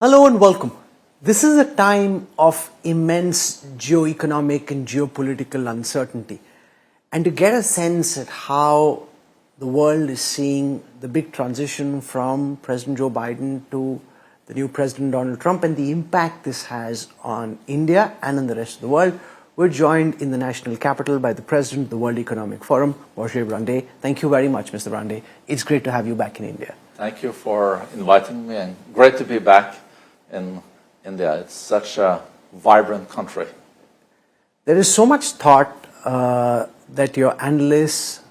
Hello and welcome. This is a time of immense geoeconomic and geopolitical uncertainty. And to get a sense at how the world is seeing the big transition from President Joe Biden to the new President Donald Trump and the impact this has on India and on the rest of the world, we're joined in the national capital by the President of the World Economic Forum, Borge Brende. Thank you very much, Mr. Brende. It's great to have you back in India. Thank you for inviting me, and great to be back in India. It's such a vibrant country. There is so much thought that your analysts,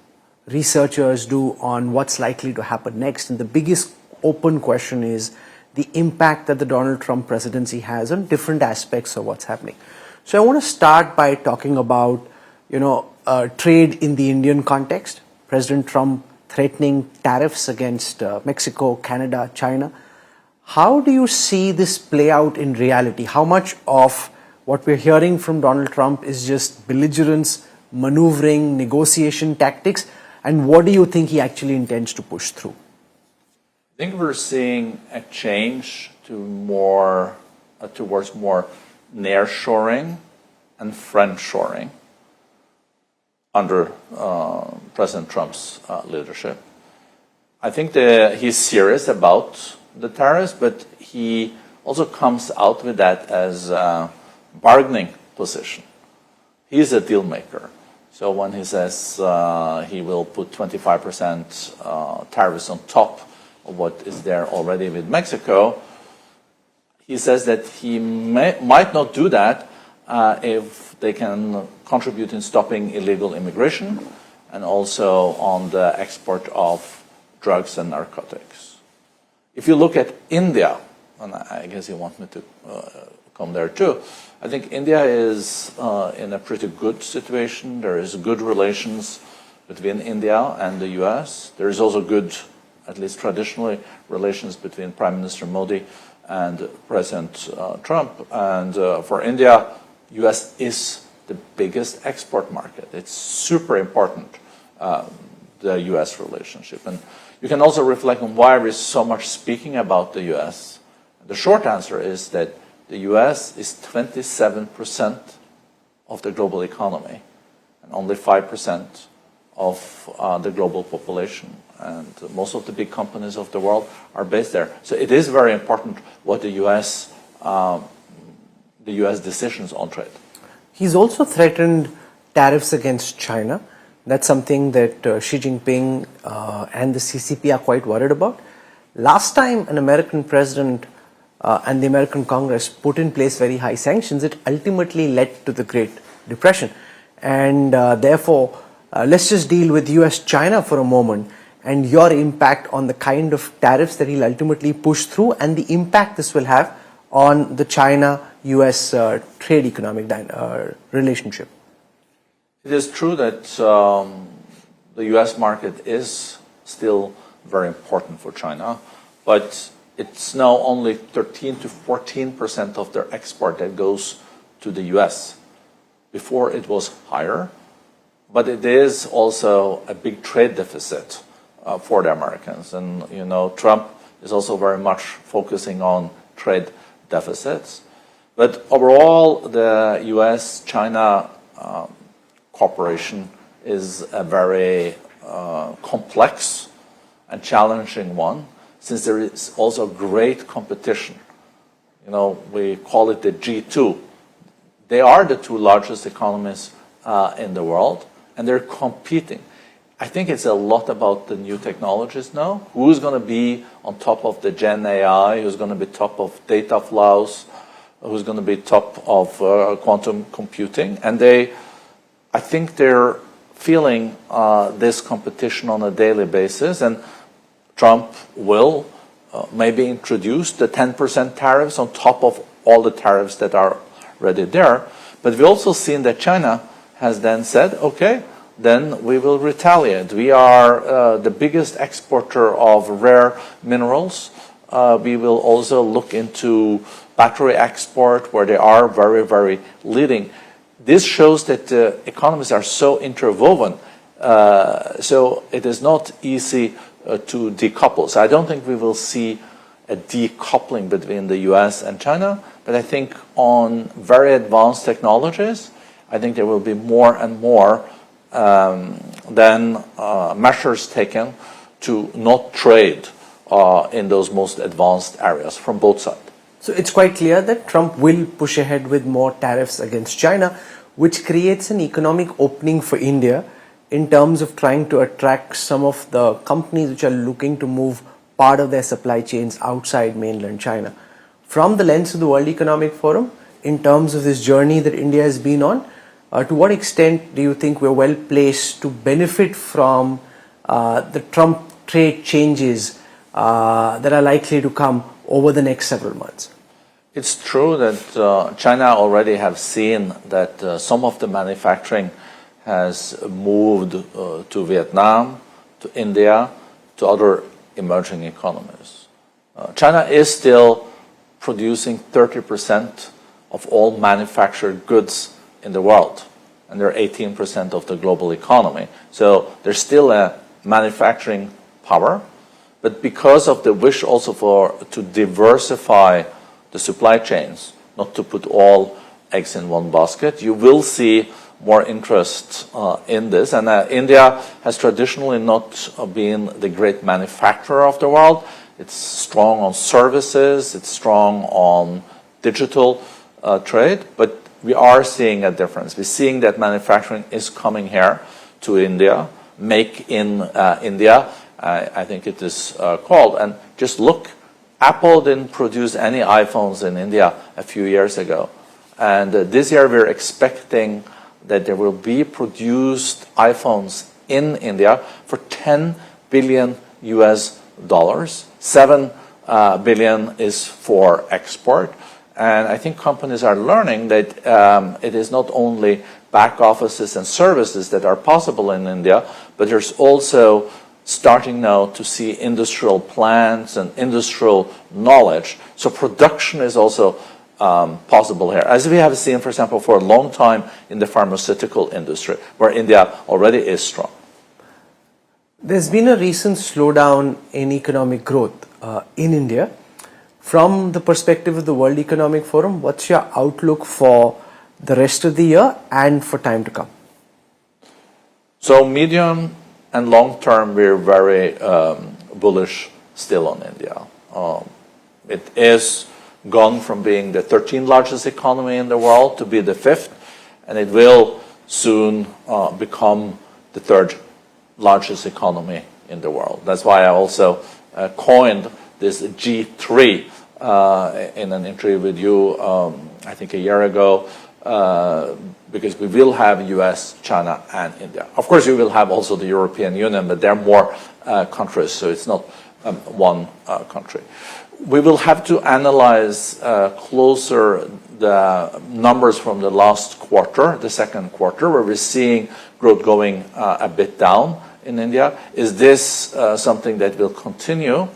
researchers do on what's likely to happen next. And the biggest open question is the impact that the Donald Trump presidency has on different aspects of what's happening. So I want to start by talking about, trade in the Indian context. President Trump threatening tariffs against Mexico, Canada, China. How do you see this play out in reality? How much of what we're hearing from Donald Trump is just belligerence, maneuvering, negotiation tactics? And what do you think he actually intends to push through? I think we're seeing a change to towards more nearshoring and friendshoring under President Trump's leadership. I think he's serious about the tariffs, but he also comes out with that as a bargaining position. He's a deal maker. So when he says he will put 25% tariffs on top of what is there already with Mexico, he says that he might not do that if they can contribute in stopping illegal immigration and also on the export of drugs and narcotics. If you look at India, and I guess you want me to come there too, I think India is in a pretty good situation. There is good relations between India and the US. There is also good, at least traditionally, relations between Prime Minister Modi and President Trump. And for India, US is the biggest export market. It's super important, the US relationship. And you can also reflect on why there is so much speaking about the US. The short answer is that the US is 27% of the global economy and only 5% of the global population. And most of the big companies of the world are based there. So it is very important what the US decisions on trade. He's also threatened tariffs against China. That's something that Xi Jinping and the CCP are quite worried about. Last time an American president and the American Congress put in place very high sanctions, it ultimately led to the Great Depression. And therefore, let's just deal with US-China for a moment and your impact on the kind of tariffs that he'll ultimately push through and the impact this will have on the China-US trade economic relationship. It is true that the US market is still very important for China, but it's now only 13 to 14% of their export that goes to the US. Before it was higher, but it is also a big trade deficit for the Americans. And, Trump is also very much focusing on trade deficits. But overall, the US-China cooperation is a very complex and challenging one, since there is also great competition. We call it the G2. They are the two largest economies in the world, and they're competing. I think it's a lot about the new technologies now. Who's going to be on top of the Gen AI? Who's going to be top of data flows? Who's going to be top of quantum computing? And I think they're feeling this competition on a daily basis, and Trump will maybe introduce the 10% tariffs on top of all the tariffs that are already there. But we've also seen that China has then said, okay, then we will retaliate. We are the biggest exporter of rare minerals. We will also look into battery export, where they are very, very leading. This shows that the economies are so interwoven, so it is not easy to decouple. So I don't think we will see a decoupling between the US and China, but I think on very advanced technologies, I think there will be more and more measures taken to not trade in those most advanced areas from both sides. So it's quite clear that Trump will push ahead with more tariffs against China, which creates an economic opening for India in terms of trying to attract some of the companies which are looking to move part of their supply chains outside mainland China. From the lens of the World Economic Forum, in terms of this journey that India has been on, to what extent do you think we're well placed to benefit from the Trump trade changes that are likely to come over the next several months? It's true that China already have seen that some of the manufacturing has moved to Vietnam, to India, to other emerging economies. China is still producing 30% of all manufactured goods in the world, and they're 18% of the global economy. So there's still a manufacturing power, but because of the wish also to diversify the supply chains, not to put all eggs in one basket, you will see more interest in this. And India has traditionally not been the great manufacturer of the world. It's strong on services, it's strong on digital trade, but we are seeing a difference. We're seeing that manufacturing is coming here to India, make in India, I think it is called. And just look, Apple didn't produce any iPhones in India a few years ago. And this year we're expecting that there will be produced iPhones in India for $10 billion US. 7 billion is for export. And I think companies are learning that it is not only back offices and services that are possible in India, but there's also starting now to see industrial plants and industrial knowledge. So production is also possible here, as we have seen, for example, for a long time in the pharmaceutical industry, where India already is strong. There's been a recent slowdown in economic growth in India. From the perspective of the World Economic Forum, what's your outlook for the rest of the year and for time to come? So medium and long term, we're very bullish still on India. It is gone from being the 13th largest economy in the world to be the 5th, and it will soon become the 3rd largest economy in the world. That's why I also coined this G3 in an interview with you, I think a year ago, because we will have US, China, and India. Of course, we will have also the European Union, but there are more countries, so it's not one country. We will have to analyze closer the numbers from the last quarter, the second quarter, where we're seeing growth going a bit down in India. Is this something that will continue,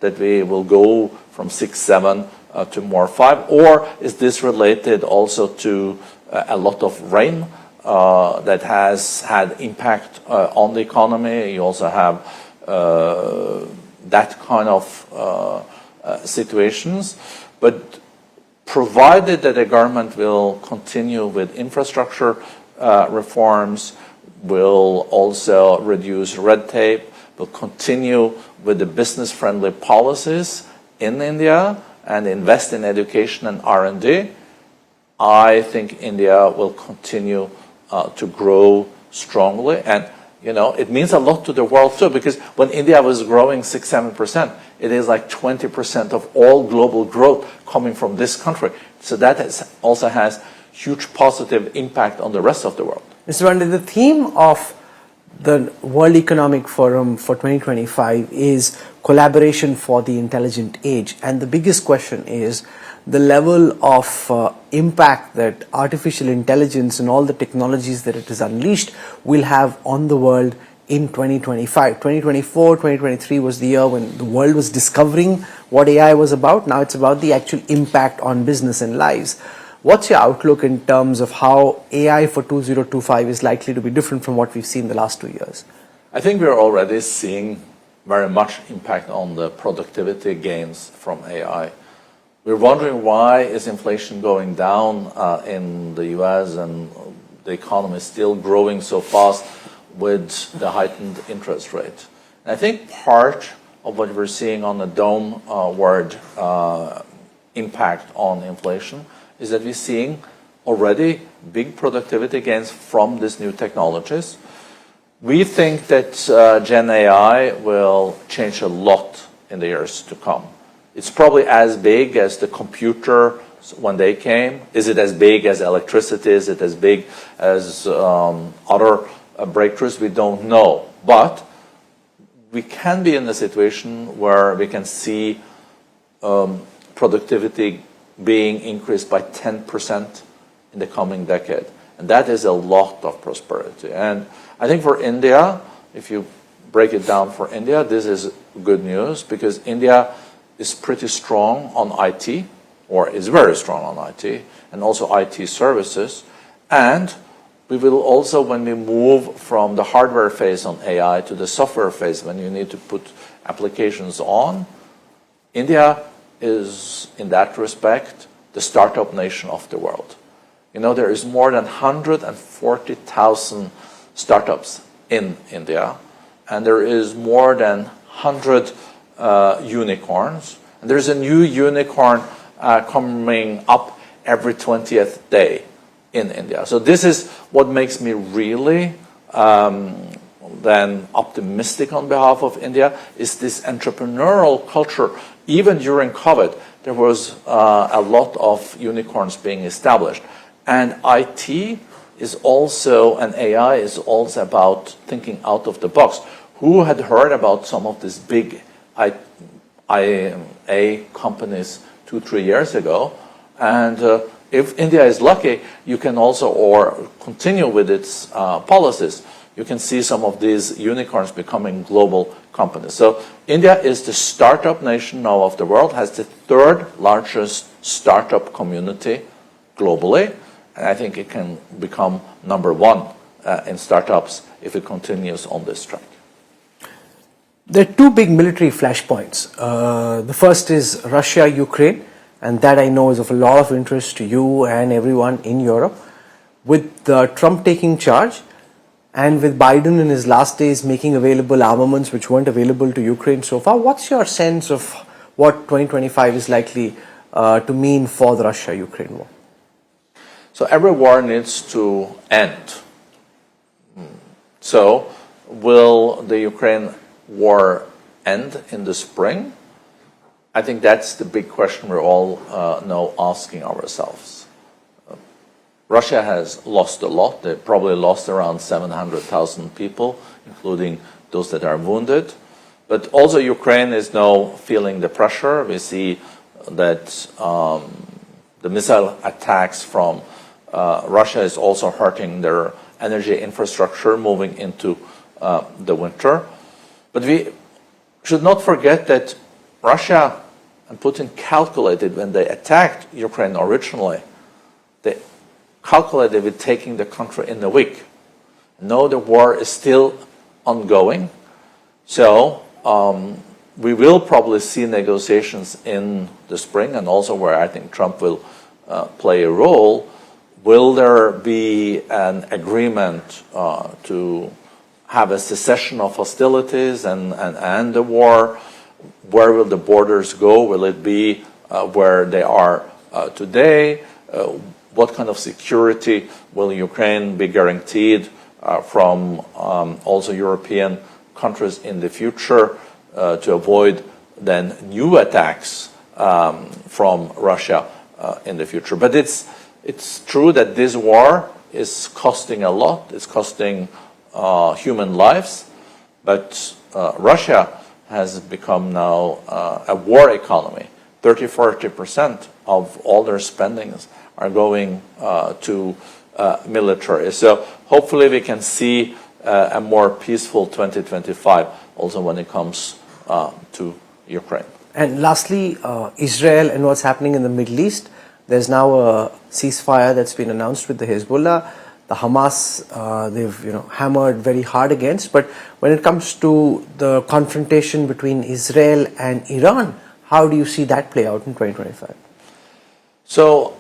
that we will go from 6, 7 to more 5? Or is this related also to a lot of rain that has had impact on the economy? You also have that kind of situations. But provided that the government will continue with infrastructure reforms, will also reduce red tape, will continue with the business-friendly policies in India and invest in education and R&D, I think India will continue to grow strongly. And, you know, it means a lot to the world too, because when India was growing 6-7%, it is like 20% of all global growth coming from this country. So that also has huge positive impact on the rest of the world. Mr. Brende, the theme of the World Economic Forum for 2025 is collaboration for the intelligent age. And the biggest question is the level of impact that artificial intelligence and all the technologies that it has unleashed will have on the world in 2025. 2024, 2023 was the year when the world was discovering what AI was about. Now it's about the actual impact on business and lives. What's your outlook in terms of how AI for 2025 is likely to be different from what we've seen the last 2 years? I think we're already seeing very much impact on the productivity gains from AI. We're wondering why is inflation going down in the US and the economy is still growing so fast with the heightened interest rate. And I think part of what we're seeing on the downward impact on inflation is that we're seeing already big productivity gains from these new technologies. We think that Gen AI will change a lot in the years to come. It's probably as big as the computer when they came. Is it as big as electricity? Is it as big as other breakthroughs? We don't know. But we can be in a situation where we can see productivity being increased by 10% in the coming decade. And that is a lot of prosperity. And I think for India, if you break it down for India, this is good news because India is pretty strong on IT, or is very strong on IT, and also IT services. And we will also, when we move from the hardware phase on AI to the software phase, when you need to put applications on, India is, in that respect, the startup nation of the world. You know, there is more than 140,000 startups in India, and there is more than 100 unicorns. And there's a new unicorn coming up every 20th day in India. So this is what makes me really then optimistic on behalf of India, is this entrepreneurial culture. Even during COVID, there was a lot of unicorns being established. And IT is also, and AI is also about thinking out of the box. Who had heard about some of these big IA companies 2-3 years ago? And if India is lucky, you can also, or continue with its policies, you can see some of these unicorns becoming global companies. So India is the startup nation now of the world, has the third largest startup community globally. And I think it can become number one in startups if it continues on this track. There are two big military flashpoints. The first is Russia-Ukraine, and that I know is of a lot of interest to you and everyone in Europe. With Trump taking charge, and with Biden in his last days making available armaments which weren't available to Ukraine so far, what's your sense of what 2025 is likely to mean for the Russia-Ukraine war? So every war needs to end. So will the Ukraine war end in the spring? I think that's the big question we're all now asking ourselves. Russia has lost a lot. They probably lost around 700,000 people, including those that are wounded. But also Ukraine is now feeling the pressure. We see that the missile attacks from Russia is also hurting their energy infrastructure moving into the winter. But we should not forget that Russia and Putin calculated when they attacked Ukraine originally, they calculated with taking the country in a week. Now the war is still ongoing. So we will probably see negotiations in the spring, and also where I think Trump will play a role. Will there be an agreement to have a cessation of hostilities and end the war? Where will the borders go? Will it be where they are today? What kind of security will Ukraine be guaranteed from also European countries in the future to avoid then new attacks from Russia in the future? But it's true that this war is costing a lot. It's costing human lives. But Russia has become now a war economy. 30-40% of all their spendings are going to military. So hopefully we can see a more peaceful 2025 also when it comes to Ukraine. And lastly, Israel and what's happening in the Middle East. There's now a ceasefire that's been announced with the Hezbollah. The Hamas, they've hammered very hard against. But when it comes to the confrontation between Israel and Iran, how do you see that play out in 2025? So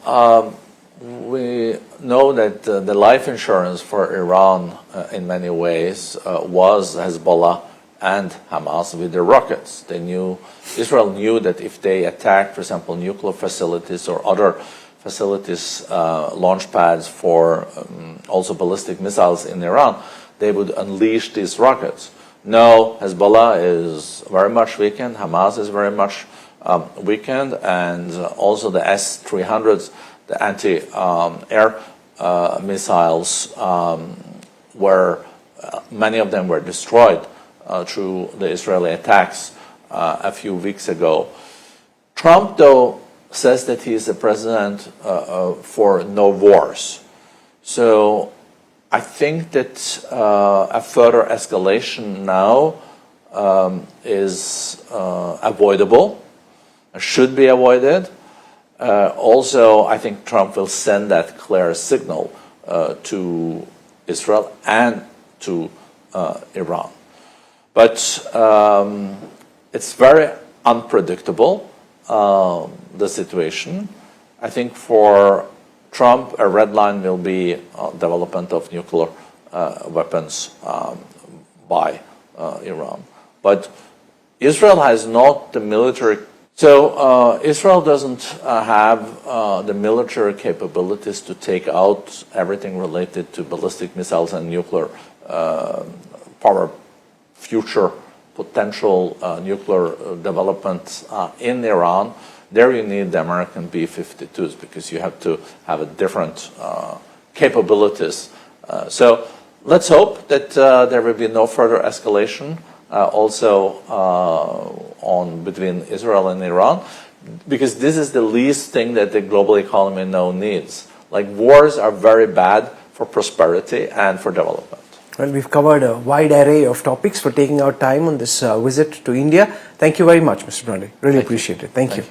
we know that the life insurance for Iran in many ways was Hezbollah and Hamas with their rockets. Israel knew that if they attacked, for example, nuclear facilities or other facilities, launch pads for also ballistic missiles in Iran, they would unleash these rockets. Now Hezbollah is very much weakened, Hamas is very much weakened, and also the S-300s, the anti-air missiles, where many of them were destroyed through the Israeli attacks a few weeks ago. Trump, though, says that he is a president for no wars. So I think that a further escalation now is avoidable, should be avoided. Also, I think Trump will send that clear signal to Israel and to Iran. But it's very unpredictable, the situation. I think for Trump, a red line will be development of nuclear weapons by Iran. But Israel has not the military. So Israel doesn't have the military capabilities to take out everything related to ballistic missiles and nuclear power, future potential nuclear development in Iran. There you need the American B-52s because you have to have a different capabilities. So let's hope that there will be no further escalation also on between Israel and Iran, because this is the least thing that the global economy now needs. Like, wars are very bad for prosperity and for development. Well, we've covered a wide array of topics for taking our time on this visit to India. Thank you very much, Mr. Brende. Really appreciate it. Thank you.